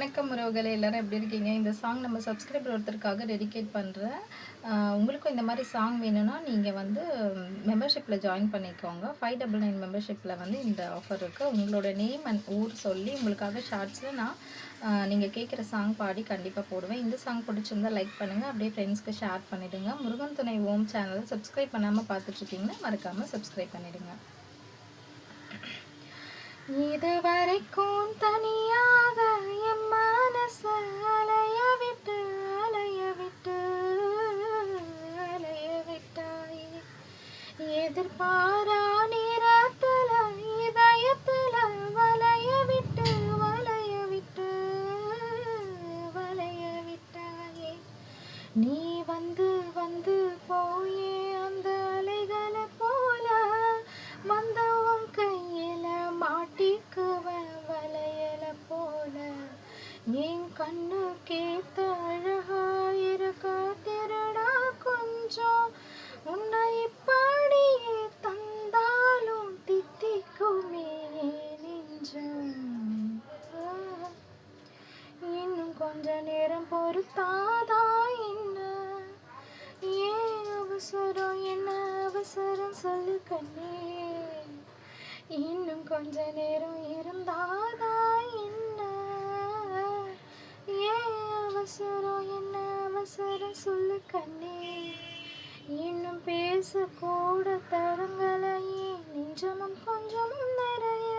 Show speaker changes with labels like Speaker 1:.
Speaker 1: வணக்கம் உறவுகளே, எல்லாரும் எப்படி இருக்கீங்க? இந்த சாங் நம்ம சப்ஸ்கிரைபர் ஒருத்தருக்காக டெடிகேட் பண்ணுறேன். உங்களுக்கும் இந்த மாதிரி சாங் வேணும்னா நீங்கள் வந்து மெம்பர்ஷிப்பில் ஜாயின் பண்ணிக்கோங்க. 599 மெம்பர்ஷிப்பில் வந்து இந்த ஆஃபர் இருக்குது. உங்களோட நேம் அண்ட் ஊர் சொல்லி உங்களுக்காக ஷார்ட்ஸில் நான் நீங்கள் கேட்குற சாங் பாடி கண்டிப்பாக போடுவேன். இந்த சாங் பிடிச்சிருந்தா லைக் பண்ணுங்கள், அப்படியே ஃப்ரெண்ட்ஸ்க்கு ஷேர் பண்ணிவிடுங்க. முருகன் துணை ஓம் சேனலை சப்ஸ்கிரைப் பண்ணாமல் பார்த்துட்ருக்கீங்கன்னா மறக்காமல் சப்ஸ்கிரைப் பண்ணிவிடுங்க. இதுவரைக்கும் தனியாக என் மனச அலைய விட்டு விட்டாய். எதிர்பாரா நேரத்துல இதயத்துல வளைய விட்டாயே. நீ வந்து வந்து போயே அந்த அலைகளை போல வந்தவன் கையில மாட்டிக்குவ வளையல போல. என் கண்ணு கேத்த அழகாயிருக்கா திருடா கொஞ்சம். உன்னை இப்படியே தந்தாலும் தித்திக்குமே நெஞ்சம். இன்னும் கொஞ்ச நேரம் பொறுத்தாதா என்ன? ஏன் அவசரம், என்ன அவசரம் சொல்லு கண்ணே. இன்னும் கொஞ்ச நேரம் இருந்தாதா என்ன? ஏன் அவசரம், என்ன அவசரம் சொல்லு கண்ணே. இன்னும் பேசக்கூட தரங்களையே நெஞ்சமும் கொஞ்சமும் நிறைய